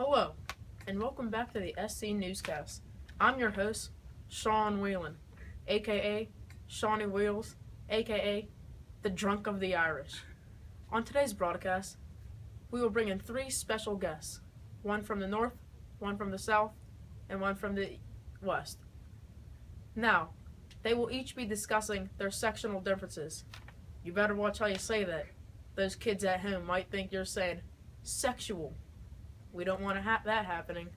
Hello, and welcome back to the SC Newscast. I'm your host, Whelan, aka Shawnee Wheels, aka the Drunk of the Irish. On today's broadcast, we will bring in 3 special guests, one from the north, one from the south, and one from the west. Now, they will each be discussing their sectional differences. You better watch how you say that. Those kids at home might think you're saying sexual. We don't want that happening.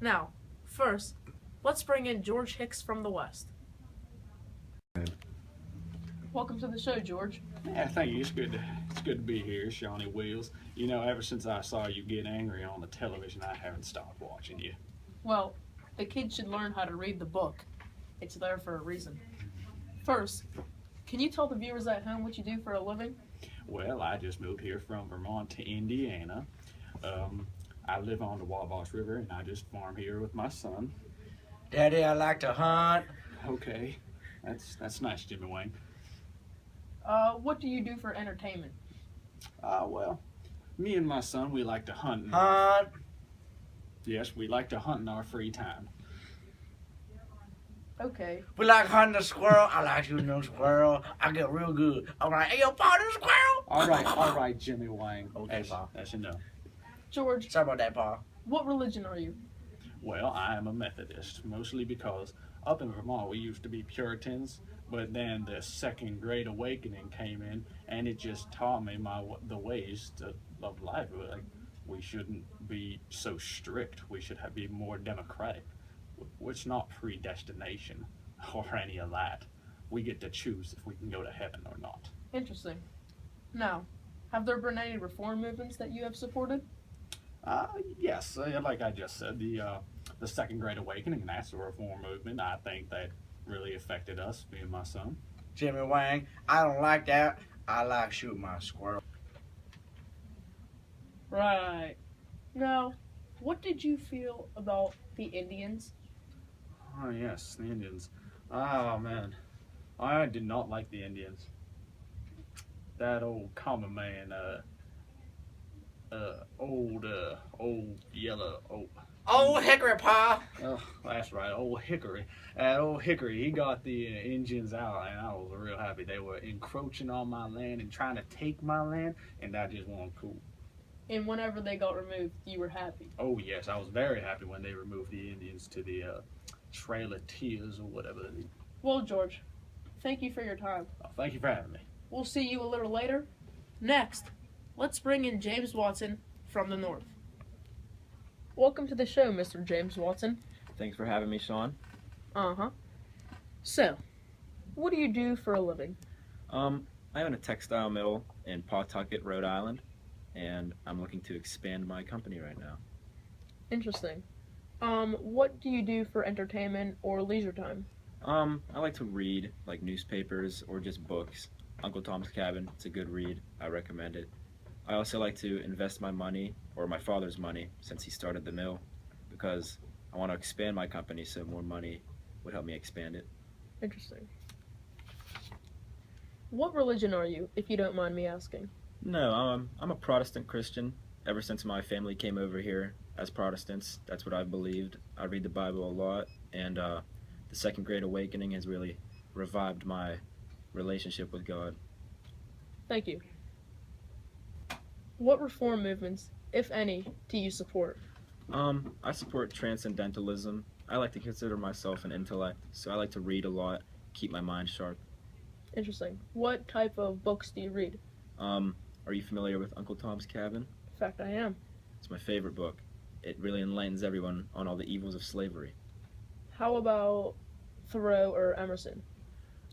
Now, first, let's bring in George Hicks from the West. Welcome to the show, George. Yeah, thank you. It's good to be here, Shawnee Wheels. You know, ever since I saw you get angry on the television, I haven't stopped watching you. Well, the kids should learn how to read the book. It's there for a reason. First, can you tell the viewers at home what you do for a living? Well, I just moved here from Vermont to Indiana. I live on the Wabash River, and I just farm here with my son. Daddy, I like to hunt. Okay, that's nice, Jimmy Wang. What do you do for entertainment? Well, me and my son, we like to hunt. Hunt. Yes, we like to hunt in our free time. Okay. We like hunting a squirrel. I like shooting a squirrel. I get real good. I'm like, hey, yo, Pa, there's a squirrel. All right, Jimmy Wang. Okay, Pa. That's enough. George, Sorry about that, Pa. what religion are you? Well, I am a Methodist, mostly because up in Vermont we used to be Puritans, but then the Second Great Awakening came in, and it just taught me the ways of life. Like, we shouldn't be so strict. We should be more democratic. It's not predestination or any of that. We get to choose if we can go to heaven or not. Interesting. Now, have there been any reform movements that you have supported? Yes, like I just said, the Second Great Awakening, that's a reform movement. I think that really affected us, me and my son. Jimmy Wang, I don't like that. I like shooting my squirrel. Right. Now, what did you feel about the Indians? Oh, yes, the Indians. Oh, man. I did not like the Indians. That old common man, old yellow, Oh, Hickory, Pa. oh, that's right, old Hickory. That old Hickory, he got the Indians out, and I was real happy. They were encroaching on my land and trying to take my land, and that just wasn't cool. And whenever they got removed, you were happy. Oh, yes, I was very happy when they removed the Indians to the Trail of Tears or whatever. Well, George, thank you for your time. Oh, thank you for having me. We'll see you a little later. Next, let's bring in James Watson from the North. Welcome to the show, Mr. James Watson. Thanks for having me, Sean. Uh-huh. So, what do you do for a living? I own a textile mill in Pawtucket, Rhode Island, and I'm looking to expand my company right now. Interesting. What do you do for entertainment or leisure time? I like to read, like newspapers or just books. Uncle Tom's Cabin, it's a good read. I recommend it. I also like to invest my money, or my father's money, since he started the mill, because I want to expand my company so more money would help me expand it. Interesting. What religion are you, if you don't mind me asking? No, I'm a Protestant Christian. Ever since my family came over here as Protestants, that's what I've believed. I read the Bible a lot, and the Second Great Awakening has really revived my relationship with God. Thank you. What reform movements, if any, do you support? I support transcendentalism. I like to consider myself an intellect, so I like to read a lot, keep my mind sharp. Interesting. What type of books do you read? Are you familiar with Uncle Tom's Cabin? In fact, I am. It's my favorite book. It really enlightens everyone on all the evils of slavery. How about Thoreau or Emerson?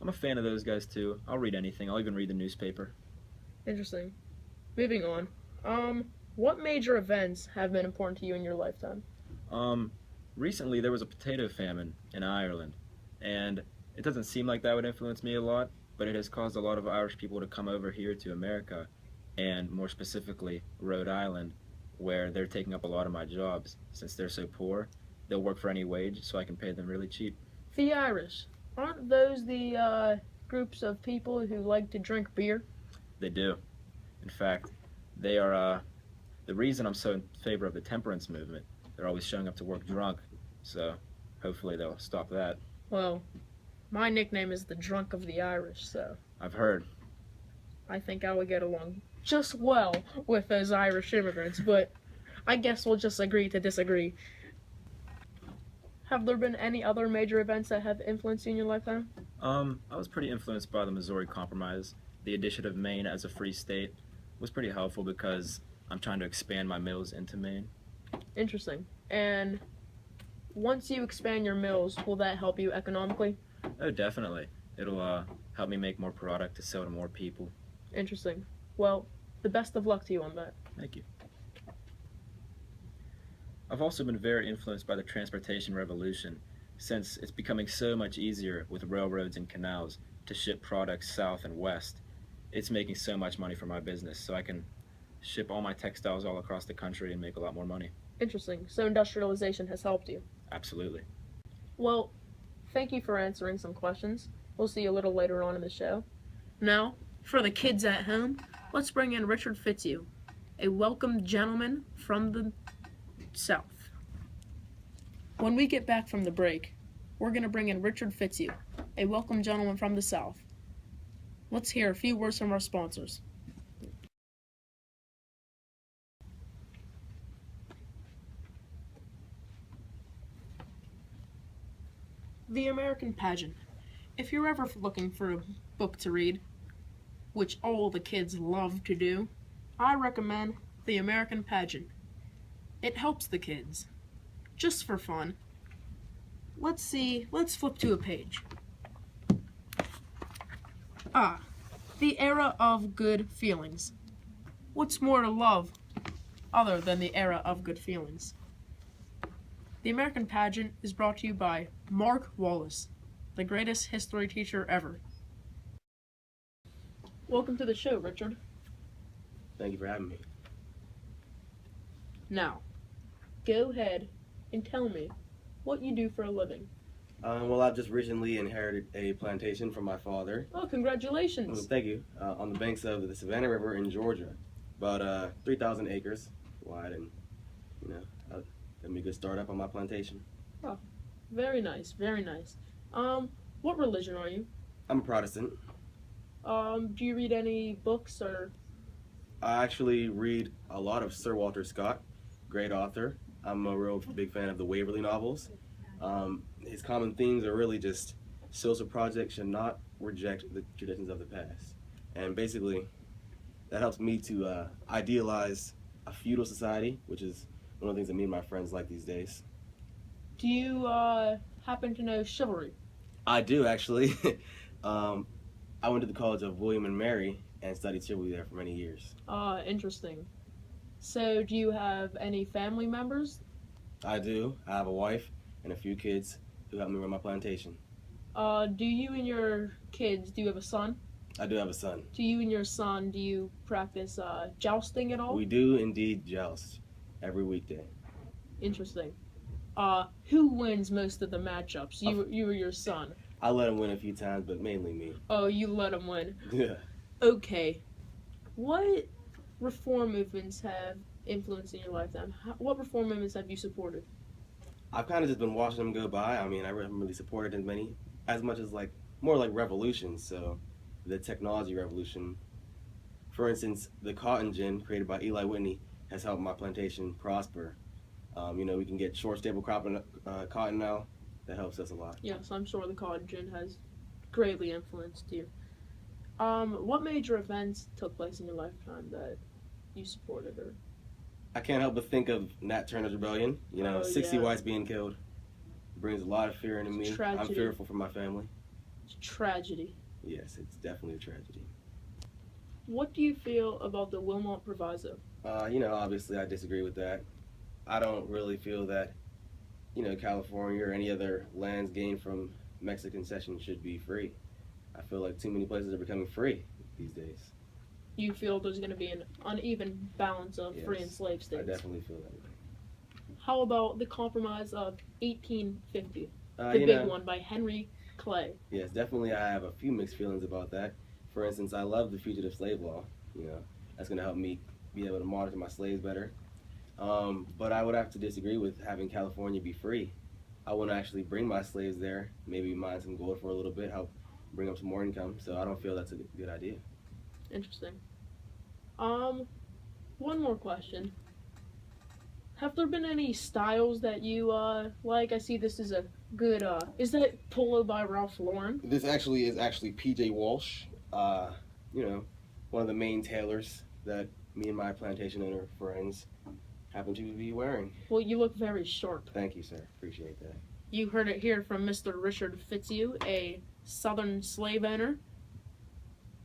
I'm a fan of those guys too. I'll read anything. I'll even read the newspaper. Interesting. Moving on. What major events have been important to you in your lifetime? Recently there was a potato famine in Ireland, and it doesn't seem like that would influence me a lot, but it has caused a lot of Irish people to come over here to America, and more specifically Rhode Island, where they're taking up a lot of my jobs. Since they're so poor, they'll work for any wage, so I can pay them really cheap. The Irish. Aren't those the groups of people who like to drink beer? They do. In fact, they're the reason I'm so in favor of the temperance movement. They're always showing up to work drunk, so hopefully they'll stop that. Well, my nickname is the Drunk of the Irish, so I've heard. I think I would get along just well with those Irish immigrants, but I guess we'll just agree to disagree. Have there been any other major events that have influenced you in your lifetime? I was pretty influenced by the Missouri Compromise. The addition of Maine as a free state was pretty helpful because I'm trying to expand my mills into Maine. Interesting. And once you expand your mills, will that help you economically? Oh, definitely. It'll help me make more product to sell to more people. Interesting. Well, the best of luck to you on that. Thank you. I've also been very influenced by the transportation revolution, since it's becoming so much easier with railroads and canals to ship products south and west. It's making so much money for my business, so I can ship all my textiles all across the country and make a lot more money. Interesting. So industrialization has helped you. Absolutely. Well, thank you for answering some questions. We'll see you a little later on in the show. Now, for the kids at home, let's bring in Richard Fitzhugh, a welcome gentleman from the South. When we get back from the break, we're going to bring in Richard Fitzhugh, a welcome gentleman from the South. Let's hear a few words from our sponsors. The American Pageant. If you're ever looking for a book to read, which all the kids love to do, I recommend The American Pageant. It helps the kids. Just for fun. Let's flip to a page. The Era of Good Feelings. What's more to love other than the era of good feelings? The American Pageant is brought to you by Mark Wallace, the greatest history teacher ever. Welcome to the show, Richard. Thank you for having me. Now, go ahead and tell me what you do for a living. Well, I've just recently inherited a plantation from my father. Oh, congratulations. Well, thank you. On the banks of the Savannah River in Georgia. About 3,000 acres wide, and, that'd be a good start up on my plantation. Oh, very nice, very nice. What religion are you? I'm a Protestant. Do you read any books or? I actually read a lot of Sir Walter Scott, great author. I'm a real big fan of the Waverly novels. His common themes are really just social projects should not reject the traditions of the past. And basically, that helps me to idealize a feudal society, which is one of the things that me and my friends like these days. Do you happen to know chivalry? I do, actually. I went to the College of William and Mary and studied chivalry there for many years. Interesting. So, do you have any family members? I do. I have a wife and a few kids who help me run my plantation. Do you and your kids, do you have a son? I do have a son. Do you and your son, do you practice jousting at all? We do indeed joust every weekday. Interesting. Who wins most of the matchups? You or your son? I let him win a few times, but mainly me. Oh, you let him win. Yeah. Okay. What reform movements have influenced in your lifetime? What reform movements have you supported? I've kind of just been watching them go by. I mean, I haven't really supported as much as more like revolutions. So the technology revolution, for instance, the cotton gin created by Eli Whitney has helped my plantation prosper. We can get short, stable cotton now. That helps us a lot. Yes, I'm sure the cotton gin has greatly influenced you. What major events took place in your lifetime that you supported? Or I can't help but think of Nat Turner's rebellion. 60 yeah. whites being killed brings a lot of fear into me. Tragedy. I'm fearful for my family. It's a tragedy. Yes, it's definitely a tragedy. What do you feel about the Wilmot Proviso? Obviously I disagree with that. I don't really feel that, California or any other lands gained from Mexican cession should be free. I feel like too many places are becoming free these days. You feel there's going to be an uneven balance of Yes, free and slave states? I definitely feel that way. How about the Compromise of 1850? The you big know, one by Henry Clay. Yes, definitely I have a few mixed feelings about that. For instance, I love the fugitive slave law. That's going to help me be able to monitor my slaves better. But I would have to disagree with having California be free. I want to actually bring my slaves there, maybe mine some gold for a little bit, help bring up some more income. So I don't feel that's a good idea. Interesting. One more question. Have there been any styles that you like? I see this is a good is that polo by Ralph Lauren? This actually is PJ Walsh, one of the main tailors that me and my plantation owner friends happen to be wearing. Well, you look very sharp. Thank you, sir. Appreciate that. You heard it here from Mr. Richard Fitzhugh, a Southern slave owner,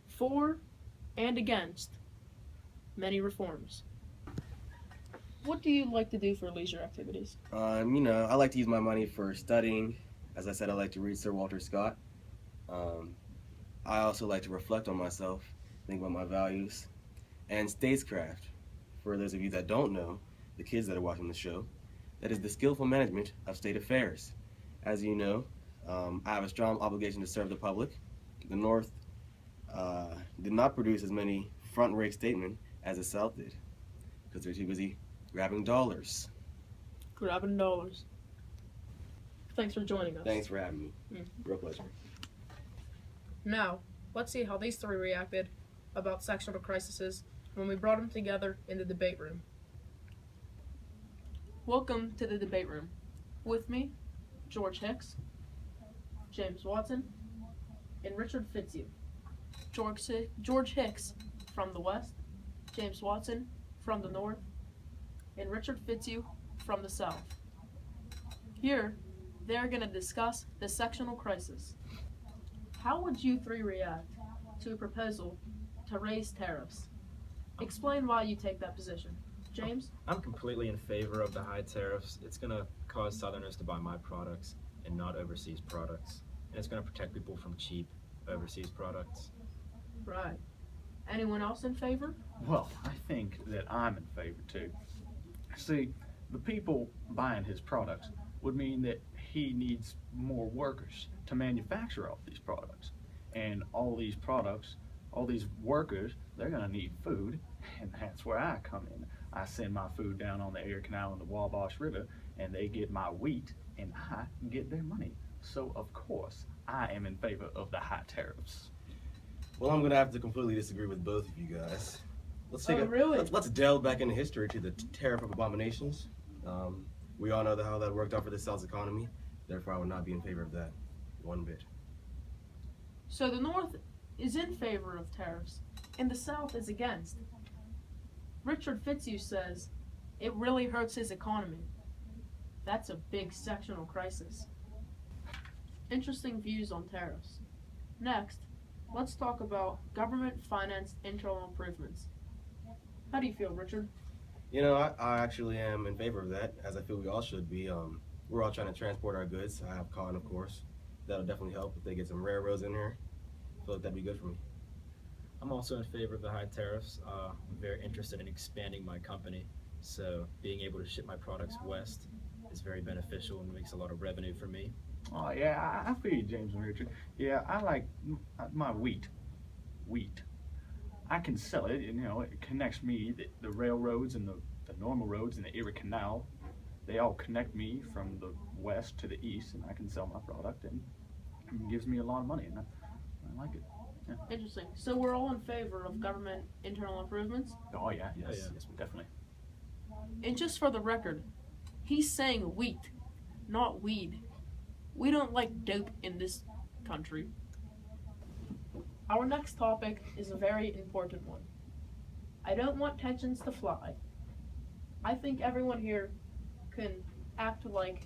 for and against many reforms. What do you like to do for leisure activities? I like to use my money for studying. As I said, I like to read Sir Walter Scott. I also like to reflect on myself, think about my values, and statescraft. For those of you that don't know, the kids that are watching the show, that is the skillful management of state affairs. As you know, I have a strong obligation to serve the public. The North did not produce as many front-rate statements as the South did, because they're too busy grabbing dollars. Grabbing dollars. Thanks for joining us. Thanks for having me. Real pleasure. Now, let's see how these three reacted about sectional crises when we brought them together in the debate room. Welcome to the debate room. With me, George Hicks, James Watson, and Richard Fitzhugh. George Hicks from the West, James Watson from the North, and Richard Fitzhugh from the South. Here, they're going to discuss the sectional crisis. How would you three react to a proposal to raise tariffs? Explain why you take that position. James? I'm completely in favor of the high tariffs. It's going to cause Southerners to buy my products and not overseas products. And it's going to protect people from cheap overseas products. Right. Anyone else in favor? Well, I think that I'm in favor too. See, the people buying his products would mean that he needs more workers to manufacture all these products. And all these products, all these workers, they're going to need food, and that's where I come in. I send my food down on the Erie Canal and the Wabash River, and they get my wheat, and I get their money. So, of course, I am in favor of the high tariffs. Well, I'm gonna have to completely disagree with both of you guys. Really? Let's delve back into history to the tariff of abominations. We all know how that worked out for the South's economy. Therefore, I would not be in favor of that one bit. So the North is in favor of tariffs, and the South is against. Richard Fitzhugh says it really hurts his economy. That's a big sectional crisis. Interesting views on tariffs. Next, let's talk about government-financed internal improvements. How do you feel, Richard? I actually am in favor of that, as I feel we all should be. We're all trying to transport our goods. I have cotton, of course. That'll definitely help if they get some railroads in here. I feel like that'd be good for me. I'm also in favor of the high tariffs. I'm very interested in expanding my company, so being able to ship my products west is very beneficial and makes a lot of revenue for me. Oh, yeah, I feel you, James and Richard. Yeah, I like my wheat. I can sell it, it connects me, the railroads and the normal roads and the Erie Canal, they all connect me from the west to the east, and I can sell my product, and it gives me a lot of money, and I like it. Yeah. Interesting. So we're all in favor of government internal improvements? Oh, yeah, yes, Yeah. yes, definitely. And just for the record, he's saying wheat, not weed. We don't like dope in this country. Our next topic is a very important one. I don't want tensions to fly. I think everyone here can act like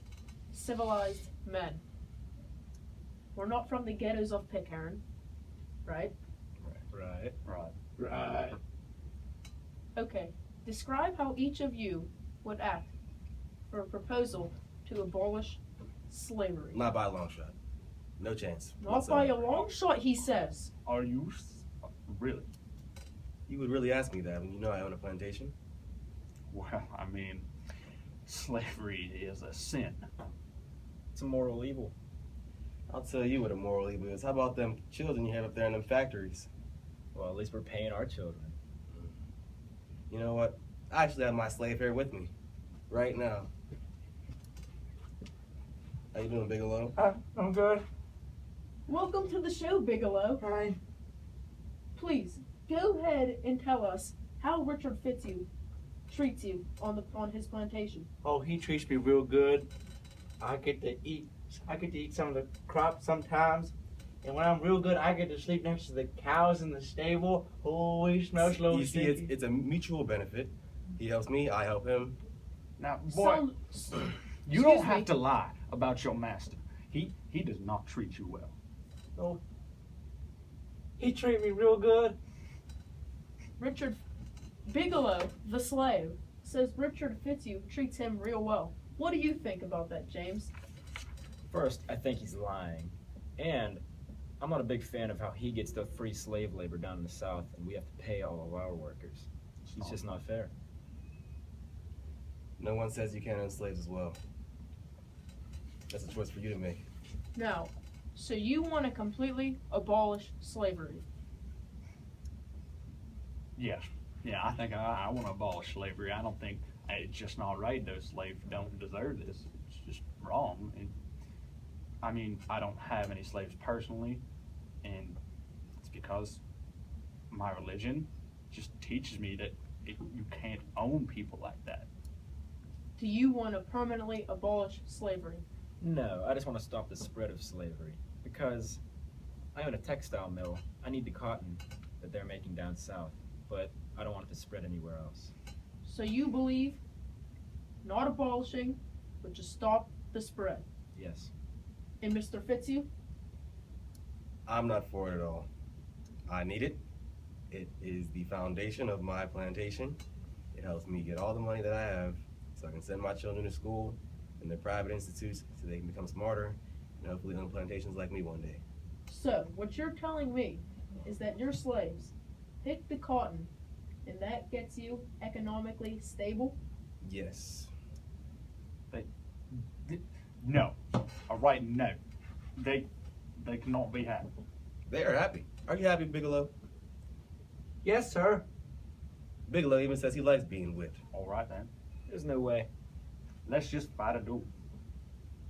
civilized men. We're not from the ghettos of Pitcairn, right? Right. Okay, describe how each of you would act for a proposal to abolish slavery. Not by a long shot. No chance. Not by a long shot, he says. Are you really? You would really ask me that when you know I own a plantation? Well, I mean, slavery is a sin. It's a moral evil. I'll tell you what a moral evil is. How about them children you have up there in them factories? Well, at least we're paying our children. You know what? I actually have my slave here with me, right now. How you doing, Bigelow? I'm good. Welcome to the show, Bigelow. Hi. Please, go ahead and tell us how Richard Fitzhugh treats you on his plantation. Oh, he treats me real good. I get to eat some of the crops sometimes. And when I'm real good, I get to sleep next to the cows in the stable. Oh, he smells a little You see, stinky. it's a mutual benefit. He helps me, I help him. Now, boy, So, you don't excuse have me. to lie about your master. He does not treat you well. Oh, he treat me real good. Richard Bigelow, the slave, says Richard Fitzhugh treats him real well. What do you think about that, James? First, I think he's lying. And I'm not a big fan of how he gets the free slave labor down in the South and we have to pay all of our workers. It's just not fair. No one says you can't own slaves as well. That's a choice for you to make. Now, so you want to completely abolish slavery? Yes. Yeah, I think I want to abolish slavery. I don't think it's just not right. Those slaves don't deserve this. It's just wrong. And, I mean, I don't have any slaves personally, and it's because my religion just teaches me that you can't own people like that. Do you want to permanently abolish slavery? No, I just want to stop the spread of slavery. Because I own a textile mill. I need the cotton that they're making down south, but I don't want it to spread anywhere else. So you believe not abolishing, but just stop the spread? Yes. And Mr. Fitzhugh? I'm not for it at all. I need it. It is the foundation of my plantation. It helps me get all the money that I have so I can send my children to school and their private institutes so they can become smarter and hopefully own plantations like me one day. So, what you're telling me is that your slaves pick the cotton and that gets you economically stable? Yes. No. All right, no. They cannot be happy. They are happy. Are you happy, Bigelow? Yes, sir. Bigelow even says he likes being whipped. All right, then. There's no way. Let's just fight a duel.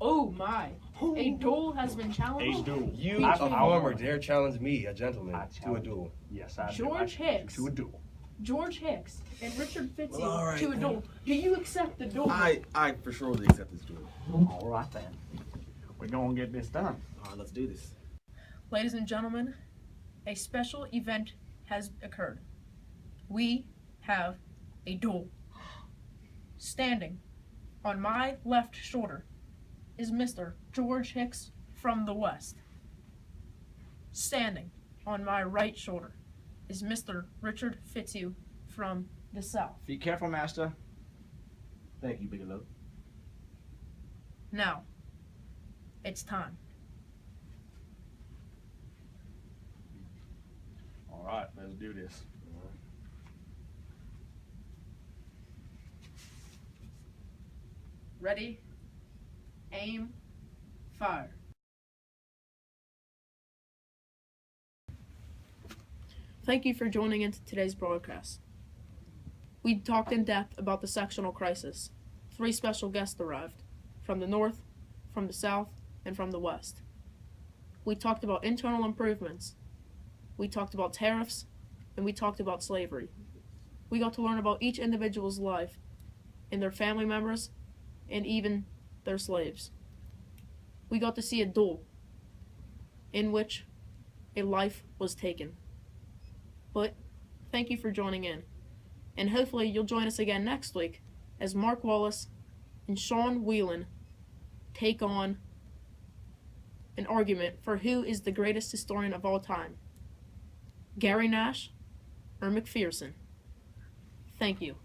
Oh my! A duel has been A challenged. duel. You, I- a farmer, dare challenge me, a gentleman, I to a challenge duel. Yes, I do. George I Hicks. To a duel. George Hicks and Richard Fitzhugh Well, all right, to a then. duel. Do you accept the duel? I for sure would accept this duel. All right, then. We're going to get this done. All right, let's do this. Ladies and gentlemen, a special event has occurred. We have a duel. Standing on my left shoulder is Mr. George Hicks from the West. Standing on my right shoulder is Mr. Richard Fitzhugh from the South. Be careful, master. Thank you, Bigelow. Now, it's time. All right, let's do this. Ready, aim, fire. Thank you for joining into today's broadcast. We talked in depth about the sectional crisis. 3 special guests arrived from the North, from the South, and from the West. We talked about internal improvements. We talked about tariffs, and we talked about slavery. We got to learn about each individual's life and their family members and even their slaves. We got to see a duel in which a life was taken. But thank you for joining in, and hopefully you'll join us again next week as Mark Wallace and Sean Whelan take on an argument for who is the greatest historian of all time, Gary Nash or McPherson. Thank you.